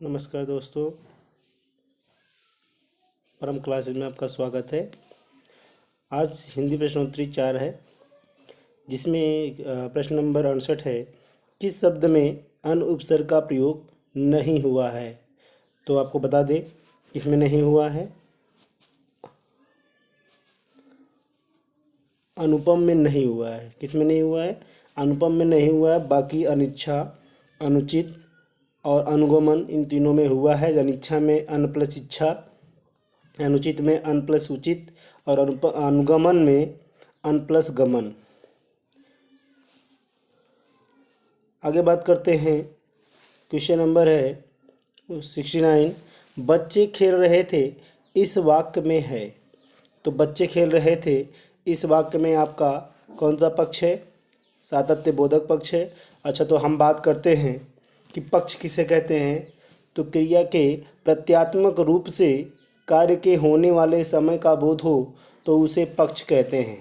नमस्कार दोस्तों, परम क्लासेज में आपका स्वागत है। आज हिंदी प्रश्नोत्तरी 4 है, जिसमें प्रश्न नंबर 68 है। किस शब्द में अन उपसर्ग का प्रयोग नहीं हुआ है? तो आपको बता दें, इसमें नहीं हुआ है। अनुपम में नहीं हुआ है। किस में नहीं हुआ है? अनुपम में नहीं हुआ है। बाकी अनिच्छा, अनुचित और अनुगमन, इन तीनों में हुआ है। अनिच्छा में अन प्लस इच्छा, अनुचित में अन प्लस उचित और अनुगमन में अन प्लस गमन। आगे बात करते हैं। क्वेश्चन नंबर है 69। बच्चे खेल रहे थे इस वाक्य में है। तो बच्चे खेल रहे थे इस वाक्य में आपका कौन सा पक्ष है? सातत्य बोधक पक्ष है। अच्छा, तो हम बात करते हैं कि पक्ष किसे कहते हैं। तो क्रिया के प्रत्यात्मक रूप से कार्य के होने वाले समय का बोध हो तो उसे पक्ष कहते हैं।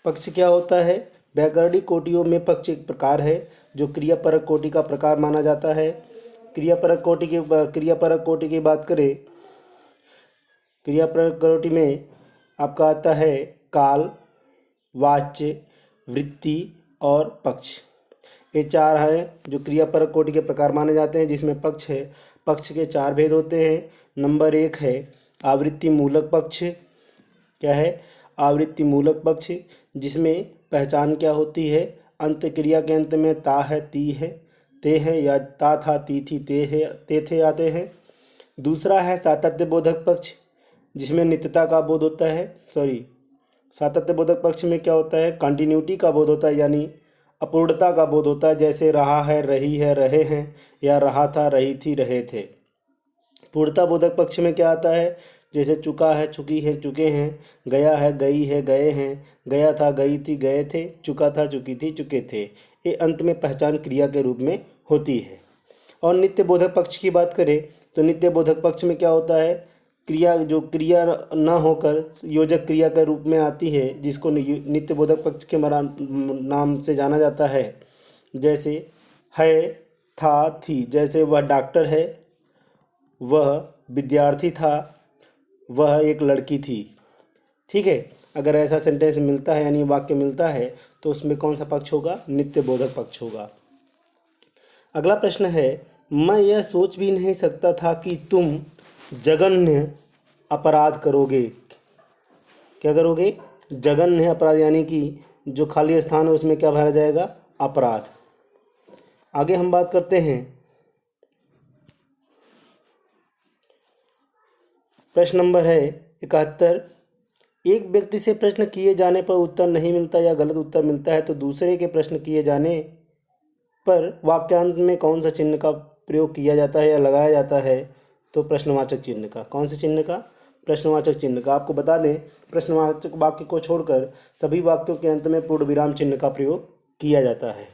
पक्ष क्या होता है? व्याकरणिक कोटियों में पक्ष एक प्रकार है जो क्रियापरक कोटि का प्रकार माना जाता है। क्रियापरक कोटि की बात करें, क्रियापरक कोटि में आपका आता है काल, वाच्य, वृत्ति और पक्ष। ये चार हैं जो क्रियापरक कोटि के प्रकार माने जाते हैं, जिसमें पक्ष है। पक्ष के चार भेद होते हैं। नंबर 1 है आवृत्ति मूलक पक्ष। क्या है? आवृत्ति मूलक पक्ष, जिसमें पहचान क्या होती है? अंत क्रिया के अंत में ता है, ती है, ते है, या ता था, ती थी, ते है, ते थे आते हैं। दूसरा है सातत्य बोधक पक्ष, जिसमें नित्यता का बोध होता है। सातत्य बोधक पक्ष में क्या होता है? कंटिन्यूटी का बोध होता है, यानी अपूर्णता का बोध होता है। जैसे रहा है, रही है, रहे हैं, या रहा था, रही थी, रहे थे। पूर्णता बोधक पक्ष में क्या आता है? जैसे चुका है, चुकी है, चुके हैं, गया है, गई है, गए हैं, गया था, गई थी, गए थे, चुका था, चुकी थी, चुके थे। ये अंत में पहचान क्रिया के रूप में होती है। और नित्य बोधक पक्ष की बात करें तो नित्य बोधक पक्ष में क्या होता है? क्रिया जो क्रिया न होकर योजक क्रिया के रूप में आती है, जिसको नित्य बोधक पक्ष के नाम से जाना जाता है। जैसे है, था, थी। जैसे वह डॉक्टर है, वह विद्यार्थी था, वह एक लड़की थी। ठीक है, अगर ऐसा सेंटेंस मिलता है, यानी वाक्य मिलता है, तो उसमें कौन सा पक्ष होगा? नित्य बोधक पक्ष होगा। अगला प्रश्न है, मैं यह सोच भी नहीं सकता था कि तुम जघन्य अपराध करोगे। क्या करोगे? जघन्य अपराध, यानी कि जो खाली स्थान है उसमें क्या भरा जाएगा? अपराध। आगे हम बात करते हैं प्रश्न नंबर है 71। एक व्यक्ति से प्रश्न किए जाने पर उत्तर नहीं मिलता या गलत उत्तर मिलता है तो दूसरे के प्रश्न किए जाने पर वाक्यांत में कौन सा चिन्ह का प्रयोग किया जाता है या लगाया जाता है? तो प्रश्नवाचक चिन्ह का। कौन से चिन्ह का? प्रश्नवाचक चिन्ह का। आपको बता दें, प्रश्नवाचक वाक्य को छोड़कर सभी वाक्यों के अंत में पूर्ण विराम चिन्ह का प्रयोग किया जाता है।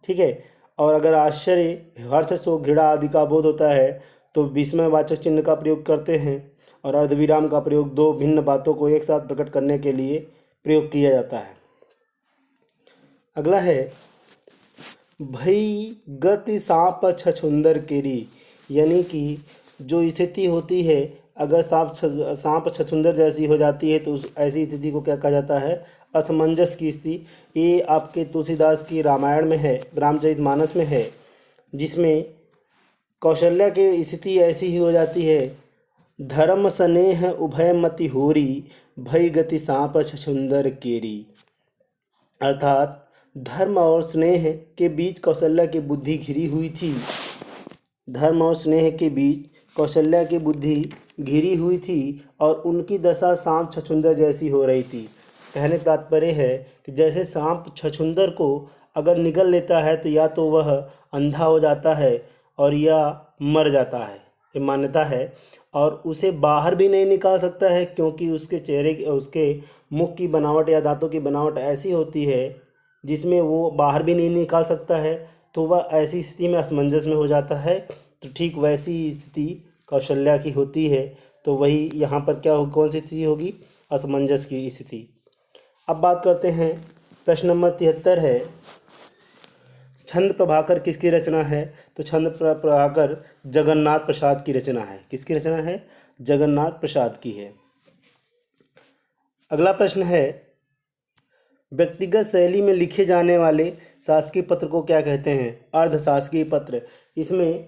ठीक है। और अगर आश्चर्य, हर्ष, शोक, घृणा आदि का बोध होता है तो विस्मयवाचक चिन्ह का प्रयोग करते हैं। और अर्धविराम का प्रयोग दो भिन्न बातों को एक साथ प्रकट करने के लिए प्रयोग किया जाता है। अगला है, भई गति सांप छछुंदर केरी, यानी कि जो स्थिति होती है, अगर सांप छछुंदर जैसी हो जाती है तो उस ऐसी स्थिति को क्या कहा जाता है? असमंजस की स्थिति। ये आपके तुलसीदास की रामायण में है, रामचरितमानस में है, जिसमें कौशल्या की स्थिति ऐसी ही हो जाती है। धर्म स्नेह उभय मति होरी, भई गति सांप छछुंदर केरी। अर्थात धर्म और स्नेह के बीच कौशल्या की बुद्धि घिरी हुई थी। धर्म और स्नेह के बीच कौशल्या की बुद्धि घिरी हुई थी और उनकी दशा सांप छछुंदर जैसी हो रही थी। कहने का तात्पर्य है कि जैसे सांप छछुंदर को अगर निगल लेता है तो या तो वह अंधा हो जाता है और या मर जाता है, ये मान्यता है। और उसे बाहर भी नहीं निकाल सकता है, क्योंकि उसके चेहरे उसके मुख की बनावट या दांतों की बनावट ऐसी होती है जिसमें वो बाहर भी नहीं निकाल सकता है। तो वह ऐसी स्थिति में असमंजस में हो जाता है। तो ठीक वैसी स्थिति कौशल्या की होती है। तो वही यहाँ पर क्या हो, कौन सी स्थिति होगी? असमंजस की स्थिति। अब बात करते हैं, प्रश्न नंबर 73 है, छंद प्रभाकर किसकी रचना है? तो छंद प्रभाकर जगन्नाथ प्रसाद की रचना है। किसकी रचना है? जगन्नाथ प्रसाद की है। अगला प्रश्न है, व्यक्तिगत शैली में लिखे जाने वाले शासकीय पत्र को क्या कहते हैं? अर्धशासकीय पत्र। इसमें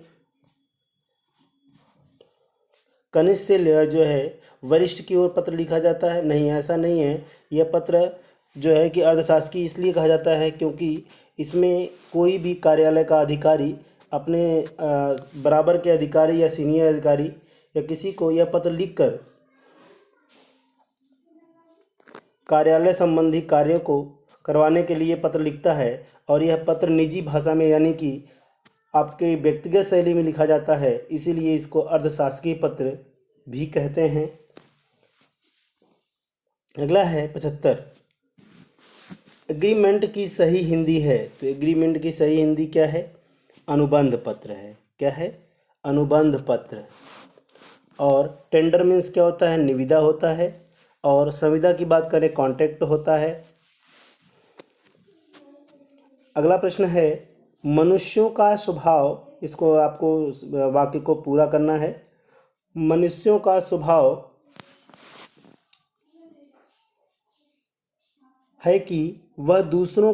कनिष्ठ से जो है वरिष्ठ की ओर पत्र लिखा जाता है? नहीं, ऐसा नहीं है। यह पत्र जो है कि अर्धशासकीय इसलिए कहा जाता है क्योंकि इसमें कोई भी कार्यालय का अधिकारी अपने बराबर के अधिकारी या सीनियर अधिकारी या किसी को यह पत्र लिखकर कार्यालय संबंधी कार्यों को करवाने के लिए पत्र लिखता है, और यह पत्र निजी भाषा में यानी कि आपके व्यक्तिगत शैली में लिखा जाता है, इसीलिए इसको अर्धशासकीय पत्र भी कहते हैं। अगला है 75, एग्रीमेंट की सही हिंदी है? तो एग्रीमेंट की सही हिंदी क्या है? अनुबंध पत्र है। क्या है? अनुबंध पत्र। और टेंडर मीन्स क्या होता है? निविदा होता है। और संविदा की बात करें कॉन्ट्रैक्ट होता है। अगला प्रश्न है, मनुष्यों का स्वभाव, इसको आपको वाक्य को पूरा करना है। मनुष्यों का स्वभाव है कि वह दूसरों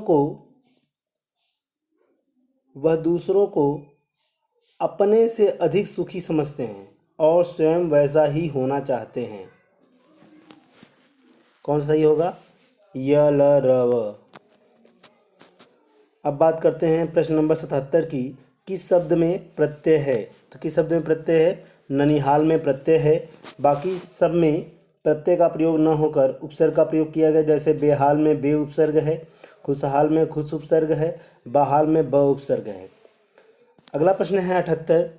को अपने से अधिक सुखी समझते हैं और स्वयं वैसा ही होना चाहते हैं। कौन सा सही होगा? य ल र व। अब बात करते हैं प्रश्न नंबर 77 की, किस शब्द में प्रत्यय है? तो किस शब्द में प्रत्यय है? ननिहाल में प्रत्यय है। बाकी सब में प्रत्यय का प्रयोग न होकर उपसर्ग का प्रयोग किया गया, जैसे बेहाल में बे उपसर्ग है, खुशहाल में खुश उपसर्ग है, बहाल में ब उपसर्ग है। अगला प्रश्न है 78।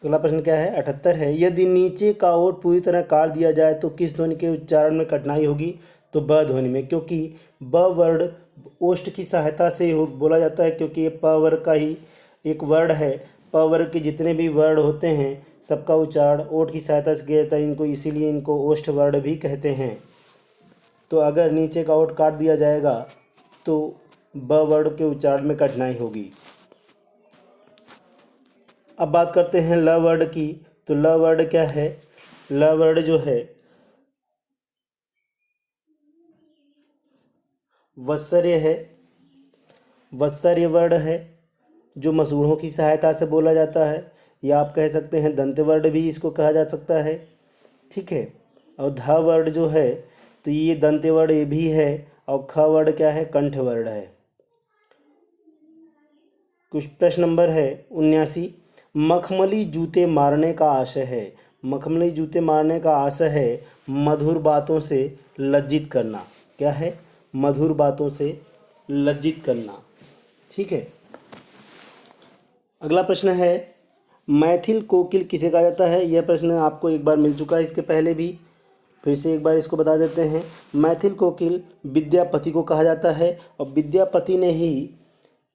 अगला प्रश्न क्या है? 78 है, यदि नीचे का ओठ पूरी तरह काट दिया जाए तो किस ध्वनि के उच्चारण में कठिनाई होगी? तो ब ध्वनि में, क्योंकि ब वर्ड ओष्ठ की सहायता से बोला जाता है, क्योंकि ये प वर्ग का ही एक वर्ड है। प वर्ग के जितने भी वर्ड होते हैं सबका उच्चारण ओठ की सहायता से किया जाता है, इनको इसीलिए इनको ओष्ठ वर्ड भी कहते हैं। तो अगर नीचे का ओठ काट दिया जाएगा तो ब वर्ड के उच्चारण में कठिनाई होगी। अब बात करते हैं ल वर्ड की। तो ल वर्ड क्या है? ल वर्ड जो है वत्सर्य है। वत्सर्य वर्ड है जो मसूढ़ों की सहायता से बोला जाता है, या आप कह सकते हैं दंत वर्ड भी इसको कहा जा सकता है। ठीक है। और ध वर्ड जो है तो ये दंत वर्ड ये भी है, और ख वर्ड क्या है? कंठ वर्ड है। कुछ प्रश्न नंबर है 79, मखमली जूते मारने का आशय है? मखमली जूते मारने का आशय है मधुर बातों से लज्जित करना। क्या है? मधुर बातों से लज्जित करना। ठीक है। अगला प्रश्न है, मैथिल कोकिल किसे कहा जाता है? यह प्रश्न आपको एक बार मिल चुका है इसके पहले भी, फिर से एक बार इसको बता देते हैं। मैथिल कोकिल विद्यापति को कहा जाता है, और विद्यापति ने ही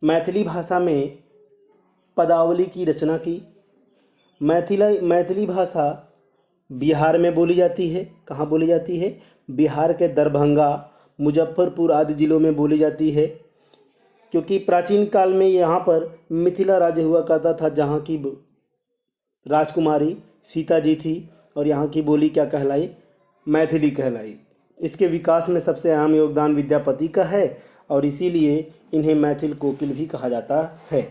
मैथिली भाषा में पदावली की रचना की। मैथिली भाषा बिहार में बोली जाती है। कहाँ बोली जाती है? बिहार के दरभंगा, मुजफ्फरपुर आदि जिलों में बोली जाती है, क्योंकि प्राचीन काल में यहाँ पर मिथिला राज्य हुआ करता था, जहाँ की राजकुमारी सीता जी थी, और यहाँ की बोली क्या कहलाई? मैथिली कहलाई। इसके विकास में सबसे अहम योगदान विद्यापति का है, और इसीलिए इन्हें मैथिल कोकिल भी कहा जाता है।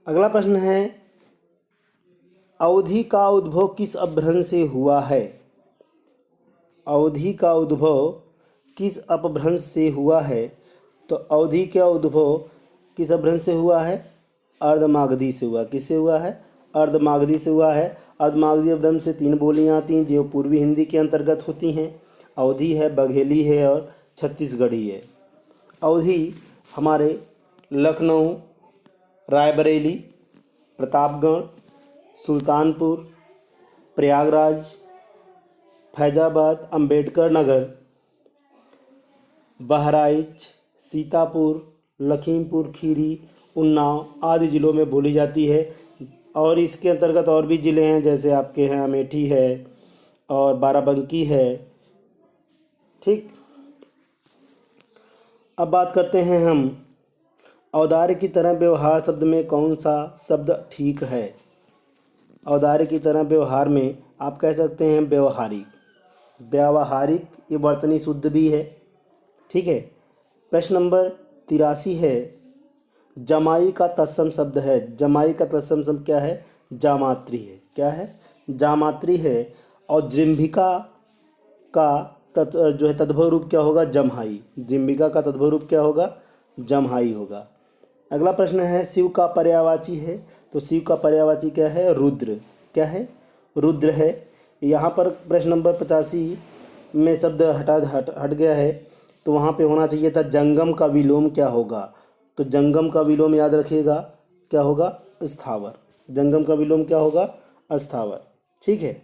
अगला प्रश्न है, अवधि का उद्भव किस अपभ्रंश से हुआ है? अवधि का उद्भव किस अपभ्रंश से हुआ है? तो अवधि का उद्भव किस अपभ्रंश से हुआ है? अर्धमागधी से हुआ। किससे हुआ है? अर्धमागधी से हुआ है। अर्धमागधी अपभ्रंश से 3 बोलियाँ आती हैं जो पूर्वी हिंदी के अंतर्गत होती हैं। अवधी है, बघेली है और छत्तीसगढ़ी है। अवधी हमारे लखनऊ, रायबरेली, प्रतापगढ़, सुल्तानपुर, प्रयागराज, फैजाबाद, अंबेडकर नगर, बहराइच, सीतापुर, लखीमपुर खीरी, उन्नाव आदि ज़िलों में बोली जाती है। और इसके अंतर्गत और भी ज़िले हैं, जैसे आपके हैं अमेठी है और बाराबंकी है। ठीक। अब बात करते हैं हम औदार्य की तरह व्यवहार शब्द में कौन सा शब्द ठीक है। औदार्य की तरह व्यवहार में आप कह सकते हैं व्यवहारिक। व्यावहारिक ये वर्तनी शुद्ध भी है, ठीक है। प्रश्न नंबर 83 है, जमाई का तत्सम शब्द है। जमाई का तत्सम शब्द क्या है? जामात्री है। क्या है? जामात्री है। और जृंभिका का जो है तद्भव रूप क्या होगा? जम्हाई। जृंभिका का तद्भव रूप क्या होगा? जम्हाई होगा। अगला प्रश्न है, शिव का पर्यायवाची है। तो शिव का पर्यायवाची क्या है? रुद्र। क्या है? रुद्र है। यहाँ पर प्रश्न नंबर 85 में शब्द हट गया है, तो वहाँ पे होना चाहिए था जंगम का विलोम क्या होगा। तो जंगम का विलोम याद रखिएगा क्या होगा? स्थावर। जंगम का विलोम क्या होगा? स्थावर। ठीक है।